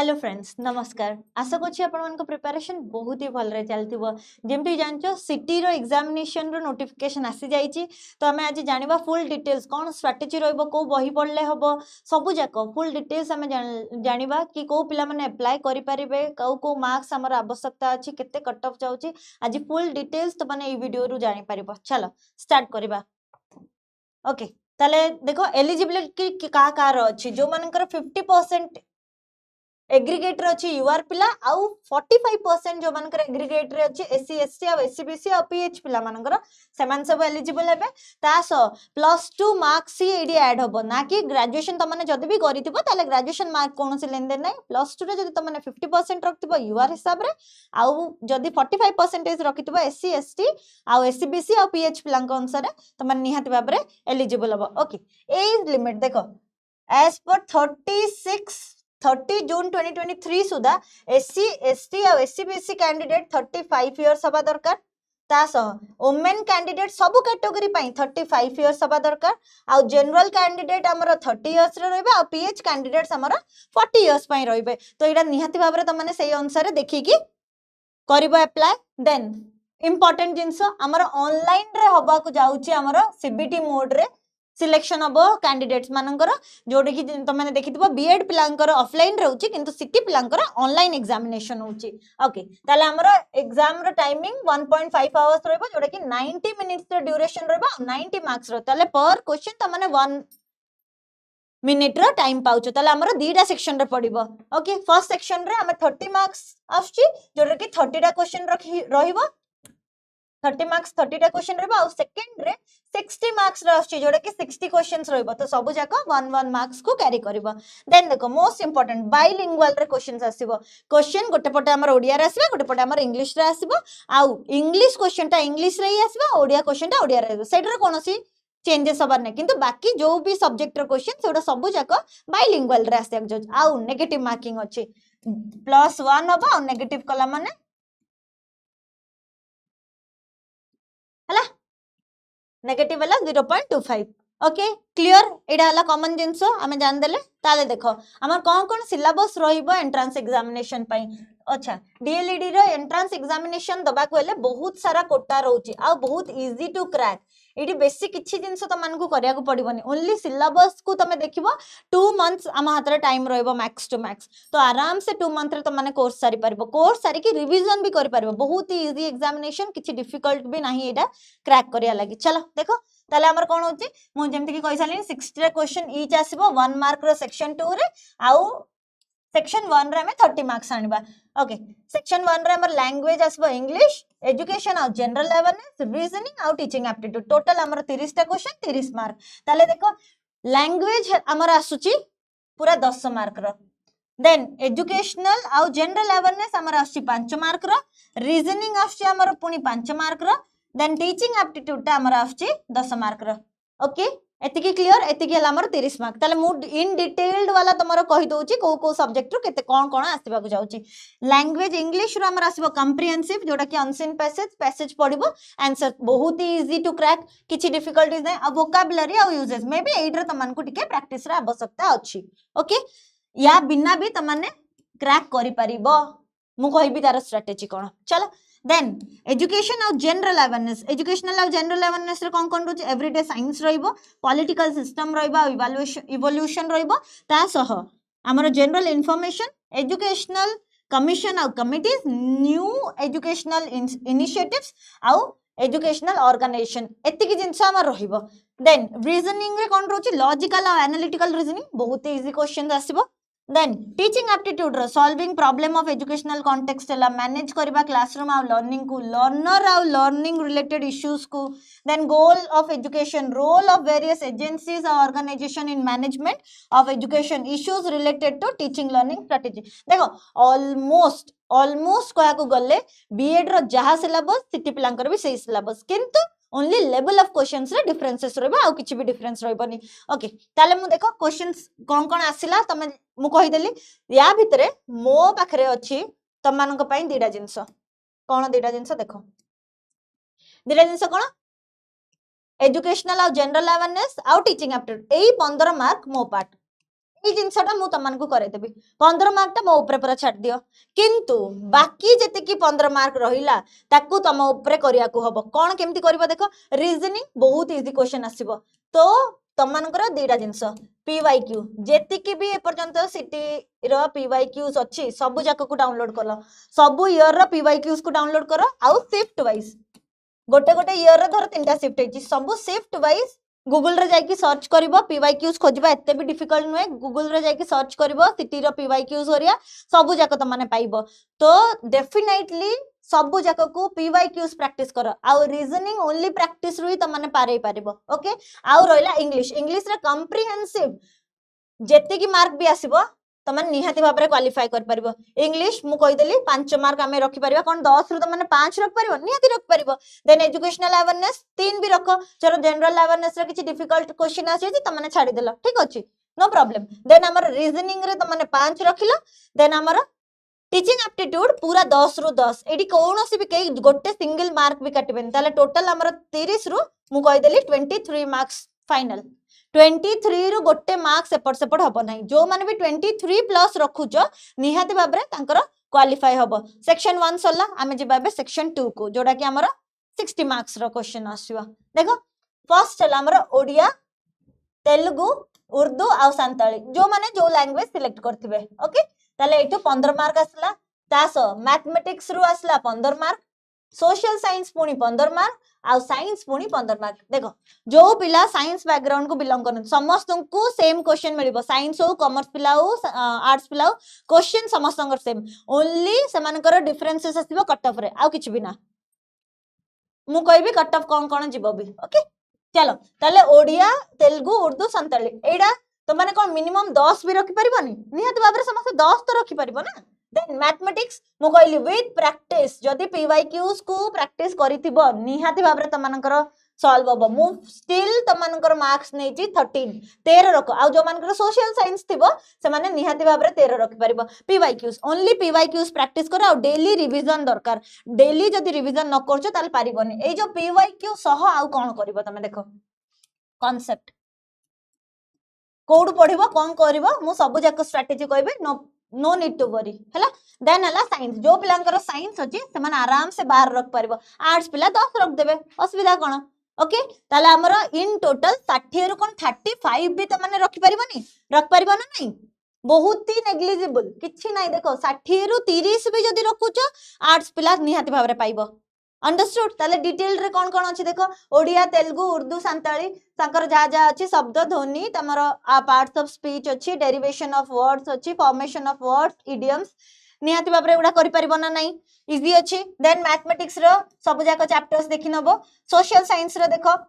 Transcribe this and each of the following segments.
Hello friends नमस्कार आशा करछि आपण मन को प्रिपरेशन बहुत ही भल रे चलथिबो जेमति जानचो सिटी रो एग्जामिनेशन रो नोटिफिकेशन आसी जाईची तो हमें आज जानिबा फुल डिटेल्स कोन स्ट्रेटजी रहबो को बही पढले हबो सबु जाको फुल डिटेल्स हमें जानिबा कि को पिला माने अप्लाई करि परिबे को मार्क्स हमर आवश्यकता अछि केते कट ऑफ जाउची आज फुल डिटेल्स तो माने ई वीडियो रु जानि परिबो चलो स्टार्ट करिबा ओके ताले देखो एलिजिबिलिटी का का रो अछि जो मानकर 50% एग्रीगेटर अच्छी यूआर पिला आउ 45% जो मानकर एग्रीगेटर अच्छी एससी एसटी आ एससीबीसी आ पीएच पिला मानकर सेमान सब एलिजिबल हेबे तास +2 मार्क्स ही एडी ऐड होबो ना कि ग्रेजुएशन त माने जदी भी करितिबो ताले ग्रेजुएशन मार्क कोन से लेन देन नै +2 रे जदी त माने 50% रखतिबो यूआर हिसाब रे आउ जदी 45% रखतिबो एससी एसटी आ एससीबीसी आ पीएच पिला अनुसार त माने निहाती बाबरे एलिजिबल होबो ओके एज लिमिट देखो एज पर 30 जून 2023 सुधा एससी एसटी और एससीबीसी कैंडिडेट 35 इयर्स हबा दरकार तास वुमेन कैंडिडेट सब कैटेगरी पई 35 इयर्स हबा दरकार आ जनरल कैंडिडेट हमर 30 इयर्स रे रहबे आ पीएच कैंडिडेट्स हमर 40 इयर्स पई रहबे तो एटा निहाती भाबरे त माने सेही अनुसार देखि कि करबो अप्लाई देन इंपोर्टेंट जिंस हमर ऑनलाइन रे हबा को जाउची हमर सीबीटी मोड रे सिलेक्शन हबो कैंडिडेट्स मानकर जोडे कि तमने देखितबो बीएड पिलांकर ऑफलाइन रहउची किंतु सिटी पिलांकर ऑनलाइन एग्जामिनेशन होउची ओके ताले हमर एग्जाम रो टाइमिंग 1.5 आवर्स रहबो जोडे कि 90 मिनिट्स रो ड्यूरेशन रहबो 90 मार्क्स रो ताले पर क्वेश्चन तमने 1 मिनिट रो टाइम पाउचो ताले हमर दीटा सेक्शन रे पडिबो ओके फर्स्ट सेक्शन रे हम 30 मार्क्स आछी जोडे कि 30 टा क्वेश्चन रहिबो 30 मार्क्स 30 टा क्वेश्चन रहबो आ सेकंड रे 60 मार्क्स रो आछी जोडे कि 60 क्वेश्चंस रहबो तो सब जाको 1 मार्क्स को कैरी करबो देन देखो मोस्ट इंपोर्टेंट बाइलिंगुअल रे क्वेश्चंस आसीबो क्वेश्चन गोटे पटे हमर ओडिया रे आसीबो गोटे पटे हमर इंग्लिश रे आसीबो आ इंग्लिश क्वेश्चन टा इंग्लिश रे ही आसीबो ओडिया क्वेश्चन टा ओडिया रे सेडर कोनोसी चेंजेस हबार नै किंतु बाकी जो भी सब्जेक्ट रो क्वेश्चन सेडा सब जाको बाइलिंगुअल रे आसे आ नेगेटिव मार्किंग अछि +1 हबो आ नेगेटिव कला माने हला नेगेटिव वाला 0.25 ओके क्लियर एडा हला कॉमन जिंसो हमें जान देले ताले देखो हमर कोन सिलेबस रहिबो एंट्रेंस एग्जामिनेशन पई अच्छा डीएलईडी रो एंट्रेंस एग्जामिनेशन दबा को हेले बहुत सारा कोटा रहउची आ बहुत इजी टू क्रैक एडी बेसिक किछि जिंसो त मानकु करिया को पड़िबोनी ओनली सिलेबस को तमे देखिबो 2 मंथ्स हम हातरे टाइम रहइबो मैक्स टू मैक्स तो आराम से 2 मंथ रे त माने कोर्स सारी परबो कोर्स सारी की रिवीजन भी करि परबो बहुत ही इजी एग्जामिनेशन किछि डिफिकल्ट भी नाही एडा क्रैक करिया लागि चलो देखो ताले हमर कोन होची मु जेमति की कहि साली 60 टा क्वेश्चन ईच आसीबो 1 मार्क रो सेक्शन 2 रे आउ सेक्शन 1 रे हमें 30 मार्क्स आनिबा ओके सेक्शन 1 रे हमर लैंग्वेज आसीबो इंग्लिश एजुकेशन और जनरल अवेयरनेस रीजनिंग और टीचिंग एप्टीट्यूड टोटल हमर 30 टा क्वेश्चन 30 मार्क ताले देखो लैंग्वेज हमर आसुची पूरा 10 मार्क रो देन एजुकेशनल और जनरल अवेयरनेस हमर आसुची 5 मार्क रो रीजनिंग आसुची हमर पुनी 5 मार्क रो देन टीचिंग एप्टीट्यूड ता हमर आसुची 10 मार्क रो ओके एतिकी क्लियर एतिकी हला हमर 30 मार्क ताले मु इन डिटेल्ड वाला तमरो कहि दोउची को सब्जेक्ट रो केते कोन आसीबा को जाउची लैंग्वेज इंग्लिश रो हमर आसीबो कंप्रिहेंसिव जोटा कि अनसीन पैसेज पढिबो आंसर बहुत ही इजी टू क्रैक किछि डिफिकल्टीज नै आ वोकैबुलरी आ यूजेस मे बी एइटर तमन को टिके प्रैक्टिस रा आवश्यकता अछि ओके या बिना भी तमने क्रैक करि परिबो मु कहिबी तार स्ट्रेटजी कोन चलो देन एजुकेशन और जनरल अवेयरनेस एजुकेशनल और जनरल अवेयरनेस रे कोन रोज एवरीडे साइंस रहइबो पॉलिटिकल सिस्टम रहइबो इवोल्यूशन रहइबो ता सह हमर जनरल इंफॉर्मेशन एजुकेशनल कमीशन और कमिटीज न्यू एजुकेशनल इनिशिएटिव्स और एजुकेशनल ऑर्गेनाइजेशन एतिकी जिंस हमर रहइबो देन रीजनिंग रे कोन रोची लॉजिकल और एनालिटिकल रीजनिंग बहुत इजी क्वेश्चन आसीबो देन टीचिंग एप्टीट्यूड रो solving problem of educational context ला मैनेज करबा क्लासरूम आ लर्निंग को लर्नर आ लर्निंग रिलेटेड इश्यूज को then goal of education role of various agencies और organization in management of education issues related to teaching learning strategy देखो almost कहा को गले बीएड रो जहा सिलेबस सिटी पिलांकर भी सही सिलेबस किंतु ओनली लेवल ऑफ क्वेश्चंस रे डिफरेंसेस रहबा आ किछि भी डिफरेंस रहबनी ओके ताले मु देखो क्वेश्चंस कोन आसिला तमे मु कहि देली या भितरे मो पाखरे अछि तमान को पई दीडा जिंस कोन दीडा जिंस देखो दीडा जिंस कोन एजुकेशनल और जनरल अवेयरनेस और टीचिंग एप्टीट्यूड एई 15 मार्क मो पार्ट এই জিনিসটা মু তোমাকে করাইদেবি 15 মার্কটা মো উপরে পুরা ছাড় দিও কিন্তু বাকি যেତିকি 15 মার্क रहिला ताकू तम उपरे करिया को हबो कोन केमती करबो देखो रीजनिंग बहुत इजी क्वेश्चन आसीबो तो तमनकर दीटा जिंस पीवाईक्यू जेतिकी भी एपर्यंत सिटी रो पीवाईक्यूज अच्छी सबु जाक को डाउनलोड कर सबु ईयर रो पीवाईक्यूज को डाउनलोड कर आउ शिफ्ट वाइज गोटे गोटे ईयर रो धर तीनटा शिफ्ट हेची सबु शिफ्ट वाइज गूगल रे जाकी सर्च करिवो पीवाईक्यूज खोजबा एते भी डिफिकल्ट नुहे गूगल रे जाकी सर्च करिवो सिटी रो पीवाईक्यूज होरिया सबु जाक त माने पाइबो तो डेफिनेटली सबु जाक को पीवाईक्यूज प्रैक्टिस करो आउ रीजनिंग ओनली प्रैक्टिस रुई त माने पारे पारिबो ओके आउ रहला इंग्लिश इंग्लिश रे कॉम्प्रिहेंसिव जेते की मार्क भी आसीबो तमन निहाती भाबरे क्वालिफाई कर परबो इंग्लिश मु कहि देली 5 मार्क हमें रखि परबा कोन 10 रु तमने 5 रख परबो निहाती रख परबो देन एजुकेशनल अवेयरनेस 3 भी रखो चलो जनरल अवेयरनेस रे किछि डिफिकल्ट क्वेश्चन आसी छि तमने छाडी देलो ठीक अछि नो प्रॉब्लम देन हमर रीजनिंग रे तमने 5 रखिलो देन हमर टीचिंग एप्टीट्यूड पूरा 10 रु 10 एडी कोनोसी भी कई गोटे सिंगल मार्क भी काटबेन ताले टोटल हमर 30 रु मु कहि देली 23 मार्क्स फाइनल 23 रु गोटे मार्क्स एपट सेपट हबो नाही जो माने भी 23 प्लस रखुचो निहाती भाबरे तांकर क्वालिफाई हबो सेक्शन 1 सल्ला आमे जिबाबे सेक्शन 2 को जोडा कि हमर 60 मार्क्स रो क्वेश्चन आसीबा देखो फर्स्ट चला हमर ओडिया तेलुगु उर्दू आ सांताली जो माने जो लैंग्वेज सिलेक्ट करथिबे ओके ताले एठो 15 मार्क आसला तासो मैथमेटिक्स रु आसला 15 मार्क सोशल साइंस पुणी 15 मार्क आ साइंस पुणी 15 मार्क देखो जो पिला साइंस बैकग्राउंड को बिलोंग करन समस्त को सेम क्वेश्चन मिलिबो साइंस हो कॉमर्स पिला हो आर्ट्स पिला हो क्वेश्चन समस्त सेम ओनली सेमानकर डिफरेंसेस आसीबो कट ऑफ रे आ किछ भी ना मु कहबी कट ऑफ कोन जीवो भी ओके चलो ताले ओडिया तेलुगु उर्दू संताली एडा तो माने कोन मिनिमम 10 भी रखि परिबोनी निहात बाबरे समस्त 10 तो रखि परिबो ना देन मैथमेटिक्स मु कहली विथ प्रैक्टिस जदी पीवाईक्यूज को प्रैक्टिस करितिबो निहाती भाबरे तमानकर सॉल्व होबो मु स्टिल तमानकर मार्क्स नेची 13 रखो आ जो मानकर सोशल साइंस थिबो से माने निहाती भाबरे 13 रखि परिबो पीवाईक्यूज ओनली पीवाईक्यूज प्रैक्टिस करो आ डेली रिवीजन दरकार डेली जदी रिवीजन न करछो ताल पारिबोनी ए जो पीवाईक्यू सह आ कोन करिवो तमे देखो कांसेप्ट कोड पढिबो कोन करिवो मु सब जाक स्ट्रेटजी कहबे नो नीड टू वरी हैला देन हला साइंस जो पिलांकर साइंस अछि से माने आराम से बाहर रख परिबो आर्ट्स पिला 10 रख देबे असुविधा कोन ओके ताले हमर इन टोटल 60 रु कोन 35 भी त माने रखि परिबोनी रख परिबो ना नहीं बहुत ही नेग्लिजिबल किछि नाही देखो 60 रु 30 भी जदी रखुचो आर्ट्स पिला निहाती भाबरे पाइबो अंडरस्टूड ताले डिटेल रे कोन कोन अछि देखो ओडिया तेलुगु उर्दू सांताली तांकर जा जा अछि शब्द ध्वनि तमरो पार्ट्स ऑफ स्पीच अछि डेरिवेशन ऑफ वर्ड्स अछि फॉर्मेशन ऑफ वर्ड्स इडियम्स निहाती भाबरे उडा करि परिबो ना नाही इजी अछि देन मैथमेटिक्स रो सब जाक चैप्टर्स देखि नबो सोशल साइंस रो देखो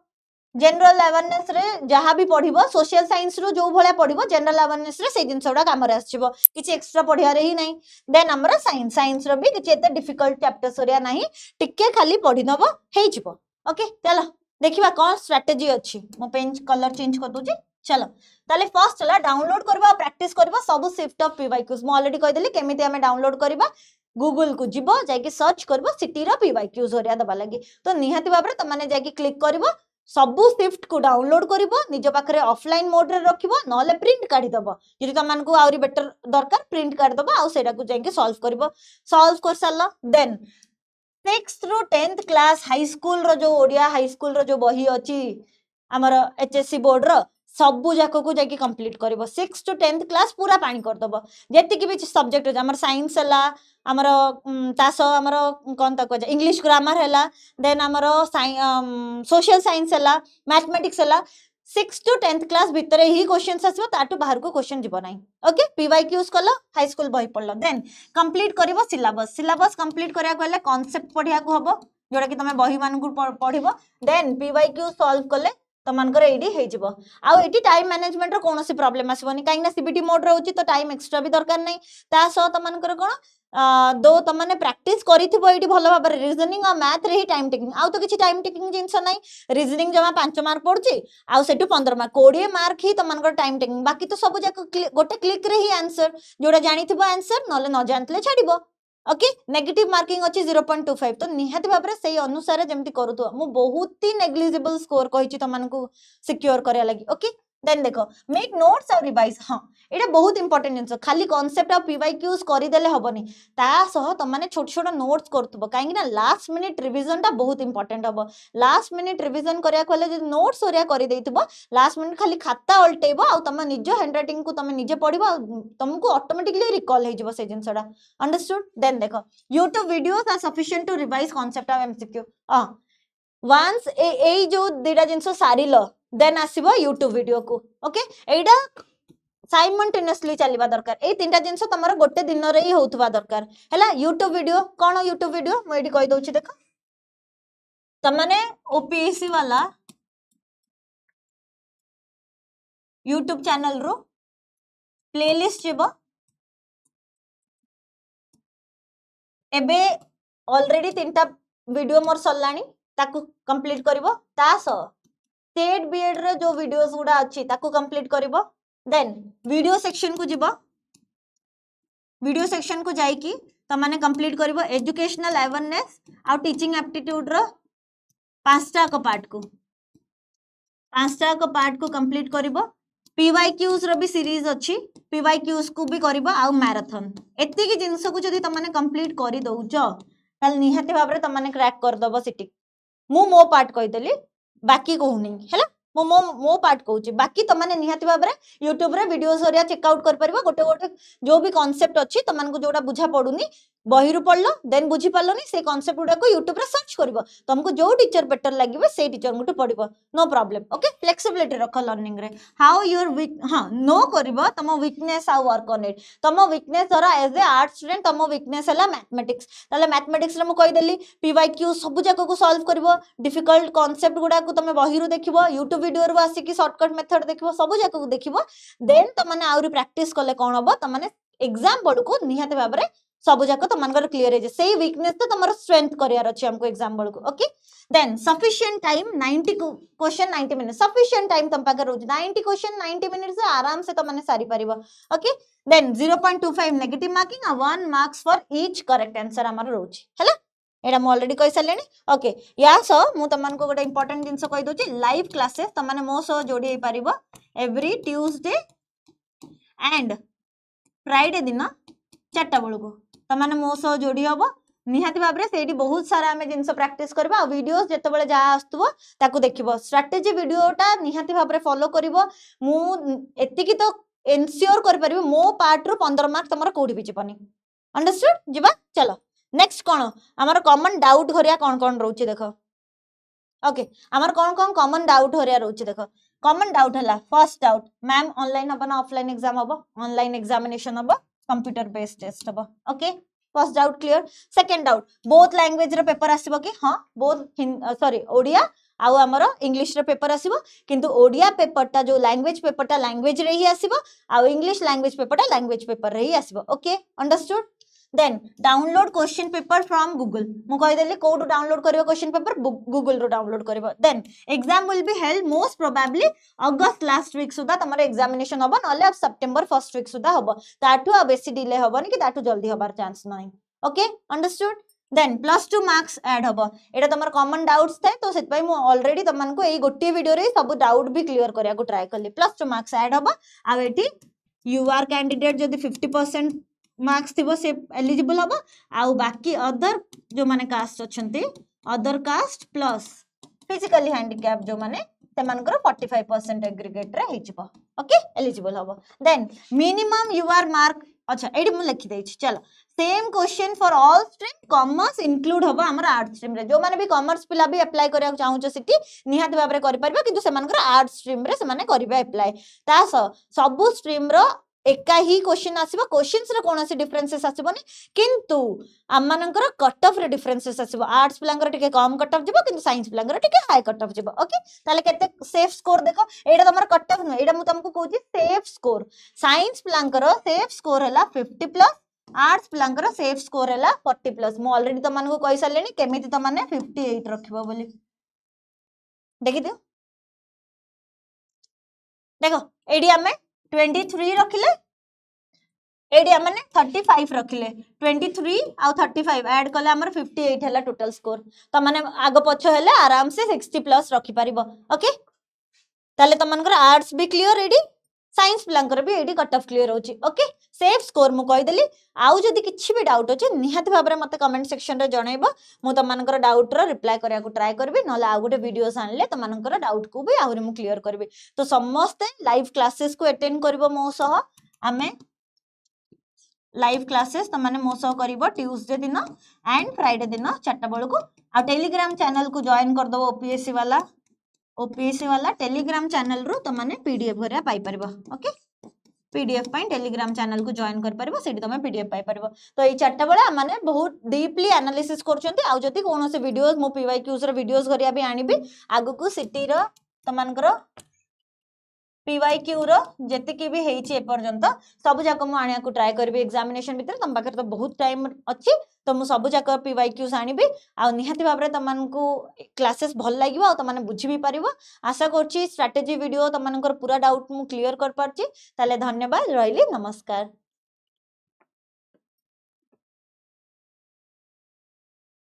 जनरल अवेयरनेस रे जहां भी पढिबो सोशल साइंस रो जो भले पढिबो जनरल अवेयरनेस रे से जिंसडा काम रे आछिबो किछि एक्स्ट्रा पढिया रे ही नहीं देन हमरा साइंस साइंस रो भी किछि एते डिफिकल्ट चैप्टर्स ओरिया नहीं टिके खाली पढि नबो हेइ जिवो ओके चलो देखिबा कोन स्ट्रेटजी अछि मो पेन कलर चेंज कर दोजी चलो ताले फर्स्ट चला डाउनलोड करबा प्रैक्टिस करबा सब शिफ्ट ऑफ पीवाईक्यूज मो ऑलरेडी कहि देली केमिति हमें डाउनलोड करबा गूगल को जिवो जाकी सर्च करबो सिटी रो पीवाईक्यूज ओरिया दबा लागि तो निहाती भाबरे त माने जाकी क्लिक करबो सबु शिफ्ट को डाउनलोड करिवो निज पाखरे ऑफलाइन मोड रे रखिवो नले प्रिंट काढी दबो जदि तमन को आउरी बेटर दरकार प्रिंट काढी दबो आ सेडा को जाके सॉल्व करिवो सॉल्व कर साला देन 6th रु 10th क्लास हाई स्कूल रो जो ओडिया हाई स्कूल रो जो बही अछि हमर एचएससी बोर्ड रो सबु जाक को जाके complete करिवो 6th to 10th class पूरा पानी कर दबो जेति की भी सब्जेक्ट हो हमर साइंस हला हमर तासो हमर कोन तक इंग्लिश ग्रामर हला देन हमर सोशल साइंस हला मैथमेटिक्स हला 6th टू 10th क्लास भितरे ही क्वेश्चंस आसीबो ताटू बाहर को क्वेश्चन जिवो नाही ओके पीवाईक्यूज कलो हाई स्कूल बही पढलो देन कंप्लीट करिवो सिलेबस सिलेबस कंप्लीट करिया कहले कांसेप्ट पढिया को हबो जोडा कि तमे बही मान को पढिबो देन पीवाईक्यूज सॉल्व करले तमनकर एडी हे जिवो आ एडी टाइम मैनेजमेंट रो कोनोसी प्रॉब्लम आसीबोनी काइना सीबीटी मोड रहउची तो टाइम एक्स्ट्रा भी दरकार नै ता सो तमनकर कोन दो तमने प्रैक्टिस करिथिबो एडी भलो भाबरे रीजनिंग और मैथ रे ही टाइम टेकिंग आ तो किछि टाइम टेकिंग जिंस नै रीजनिंग जमा 5 मार्क पड़ची आ सेटू 15 मार्क 20 मार्क ही तमनकर टाइम टेकिंग बाकी तो सब जाक गोटे क्लिक रे ही आंसर जोडा जानिथिबो आंसर नले न जानतले छाडिबो ओके नेगेटिव मार्किंग अछि 0.25 तो निहाती भाबरे सही अनुसार जेमति करूतो मु बहुत ही नेग्लिजिबल स्कोर कहिछि तमन को सिक्योर करया लागि ओके देन देखो मेक नोट्स और रिवाइज हाँ एटा बहुत इंपोर्टेंट जिनस खाली कांसेप्ट और पीवाईक्यूज कर देले हबनी ता सह तुम माने छोट छोट नोट्स करथबो काहे ना लास्ट मिनिट रिवीजन ता बहुत इंपोर्टेंट हबो लास्ट मिनिट रिवीजन करिया कोले जे नोट्स ओरिया करि देइथबो लास्ट मिनिट खाली खाता उल्टेबो आ तुम निज हैंडराइटिंग को तुम निजे पढिबो तुमको ऑटोमेटिकली रिकॉल हे जिवो से जिनसडा अंडरस्टूड देन देखो YouTube videos are sufficient to revise concept of MCQ once ए जो दुटा जिनस सारिलो देन आसीबो YouTube वीडियो को ओके एटा साइमल्टेनियसली चलवा दरकार ए तीनटा जिनस तमरो गोटे दिन रे ही होतबा दरकार हैला YouTube वीडियो कोन YouTube वीडियो म एडी कहि दोछि देखो तमने OPSC वाला YouTube चैनल रो प्लेलिस्ट जेबो एबे ऑलरेडी तीनटा वीडियो मोर सल्लानी ताकू कंप्लीट करिवो ता सो स्टेट B.Ed रे जो वीडियोस गुडा अछि ताकू कंप्लीट करिवो देन वीडियो सेक्शन को जिवो वीडियो सेक्शन को जाई की त माने कंप्लीट करिवो एजुकेशनल अवेयरनेस आ टीचिंग एप्टीट्यूड रो पांचटा को पार्ट को कंप्लीट करिवो पीवाईक्यूज रो भी सीरीज अछि पीवाईक्यूज को भी करिवो आ मैराथन एत्ती की जिंस को जदी त माने कंप्लीट करि दउजो ताल निहाती भाबरे त माने क्रैक कर दबो सिटी मो पार्ट कहि देली बाकी कहूनी हैला मो पार्ट कहूची बाकी तो माने निहाती भाबरे YouTube रे वीडियोस ओरिया चेक आउट कर परबो गोटे गोटे जो भी कांसेप्ट अछि त मानको जोडा बुझा पडुनी बहिरु पढलो देन बुझी पालोनी से कांसेप्ट गुडा को YouTube रे सर्च करबो तुमको जो टीचर बेटर लागिबो से टीचर गुटू पढिबो नो प्रॉब्लम ओके फ्लेक्सिबिलिटी रखो लर्निंग रे हाउ योर वीक हां नो करबो तम वीकनेस आ वर्क ऑन इट तम वीकनेस धरा एज ए आर्ट स्टूडेंट तम वीकनेस हला मैथमेटिक्स ताले मैथमेटिक्स रे मु कहि देली पीवाईक्यू सब जाको को सॉल्व करबो डिफिकल्ट कांसेप्ट गुडा को तमे बहिरु देखिबो YouTube वीडियो रो आसी की शॉर्टकट मेथड देखिबो सब जाको को देखिबो देन त माने आउरी प्रैक्टिस करले कोन हबो त माने एग्जाम बड को निहाते भाबरे सब जाको त मानकर क्लियर हे सेही वीकनेस तो तमरो स्ट्रेंथ करियर अछि हमको एग्जाम बड को okay than sufficient time 90 question 90 minute sufficient time तम पाकर रोज 90 क्वेश्चन 90 मिनट से आराम से त माने सारी परिबो ओके देन 0.25 नेगेटिव मार्किंग आ 1 marks for each correct answer हमर रोज हैला एडा म ऑलरेडी कहि सलेनी ओके या सो मु तमन को गोटे इंपोर्टेंट जिंस कहि दोची लाइव क्लासेस त माने मो सो जोडी हे परिबो एवरी ट्यूसडे एंड फ्राइडे दिन 4टा बेलको त माने मो सो जोडी हबो निहाती भाबरे सेठी बहुत सारा हमें जिंस प्रैक्टिस करबा आ वीडियोस जते बेले जा आस्तबो ताकू देखिबो स्ट्रेटजी वीडियोटा निहाती भाबरे फॉलो करिवो मु एति की तो एन्श्योर कर परिबो मो पार्ट रो 15 मार्क तमरा कोडी भी जिवनी अंडरस्टूड जिबा चलो नेक्स्ट कोन हमर कॉमन डाउट घरिया कोन रहउची देखो ओके हमर कोन कॉमन डाउट घरिया रहउची देखो कॉमन डाउट हला फर्स्ट डाउट मैम ऑनलाइन हबो ना ऑफलाइन एग्जाम हबो ऑनलाइन एग्जामिनेशन हबो कंप्यूटर बेस्ड टेस्ट हबो okay first doubt clear second doubt both language रे पेपर आसीबो कि हां बोथ सॉरी ओडिया आउ हमर इंग्लिश रे पेपर आसीबो किंतु ओडिया पेपरटा जो लैंग्वेज पेपरटा लैंग्वेज रे ही आसीबो आउ इंग्लिश लैंग्वेज पेपरटा लैंग्वेज पेपर रे ही आसीबो okay understood then download question paper from Google मु कहि देली कोड डाउनलोड करियो क्वेश्चन पेपर गूगल रो डाउनलोड करियो then exam will be held most probably August last week सुदा तमरे एग्जामिनेशन हबो नले अब सितंबर फर्स्ट वीक सुदा हबो ताठू आ बेसी डिले हबोनी कि ताठू जल्दी हबार चांस नाही okay understood then +2 marks add हबो एटा तमर कॉमन डाउट्स थे तो सेत पई मु ऑलरेडी तमन को एई गोटी वीडियो रे सब डाउट भी क्लियर करिया को ट्राई करली +2 मार्क्स ऐड हबो आ एटी यू आर कैंडिडेट जदी 50% मार्क्स थिबो से एलिजिबल हबो आउ बाकी अदर जो माने कास्ट अछंती other caste plus physically handicap जो माने तेमानकर 45% एग्रीगेट रे हिजबो ओके एलिजिबल हबो then minimum U R mark अच्छा एडी मु लिखि देछि चलो same question for all stream commerce include हबो हमर आर्ट स्ट्रीम रे जो माने भी कॉमर्स पिला भी अप्लाई करिया चाहू छ सिटी निहात भाबरे करि परबो किंतु सेमानकर आर्ट स्ट्रीम रे से माने करिबे अप्लाई ता सब स्ट्रीम रो एका ही क्वेश्चन आसीबो क्वेश्चंस रे कोनोसी डिफरेंसेस आसीबोनी किंतु आमानकर कट ऑफ रे डिफरेंसेस आसीबो आर्ट्स पिलांकर टिके कम कट ऑफ जिवो किंतु साइंस पिलांकर टिके हाई कट ऑफ जिवो ओके ताले केते सेफ स्कोर देखो एडा तमर कट ऑफ न एडा मु तुमको कहूची सेफ स्कोर साइंस पिलांकर सेफ स्कोर हला 50 प्लस आर्ट्स पिलांकर सेफ स्कोर हला 40 प्लस मु ऑलरेडी तमनको कहि सलेनी केमिति तमने 58 रखिबो बोली देखि दियो देखो एडी हमें 23 रखिले एडी हमने 35 रखिले 23 आउ 35 ऐड कले हमर 58 हला टोटल स्कोर त माने आगो पछ हेले आराम से 60 प्लस रखि परिबो ओके ताले तमनकर आर्ट्स भी क्लियर एडी साइंस पिलांकर भी एडी कट ऑफ क्लियर होची ओके सेफ स्कोर मु कहि देली आउ जदी किछि भी डाउट अछि निहात भाबरे मते कमेंट सेक्शन रे जणैबो मु तमनकर डाउट रो रिप्लाई करिया को ट्राई करबी नले आ गुटे वीडियोस आनले तमनकर डाउट को भी आउरी मु क्लियर करबी तो समस्त लाइव क्लासेस को अटेंड करबो मो सह आमे लाइव क्लासेस तमाने मो सह करबो ट्यूसडे दिन एंड फ्राइडे दिन 4टा बेल को आ टेलीग्राम चैनल को जॉइन कर दबो ओपीएससी वाला टेलीग्राम चैनल रो तमाने पीडीएफ भरिया पाई परबो ओके पीडीएफ पाई टेलीग्राम चैनल को जॉइन कर परबो सेठी तमे पीडीएफ पाई परबो तो ए 4टा बेला माने बहुत डीपली एनालिसिस करछंती आ जति कोनो से वीडियोस मो पीवाईक्यूज रो वीडियोस गरिया भी आनिबी आगु को सिटी रो तमानकर पीवाईक्यू रो जेतिकी भी हेइची ए पर्यंत सब जाक मु आनिया को ट्राई करबी एग्जामिनेशन भीतर तम पाखर तो बहुत टाइम अछि तो मु सब जाक पीवाईक्यूज आनिबी आ निहाती भाबरे तमनकु क्लासेस भल लागिवो आ तमने बुझी भी परिवो आशा करछि स्ट्रेटजी वीडियो तमनकर पूरा डाउट मु क्लियर कर परछि ताले धन्यवाद रहिली नमस्कार।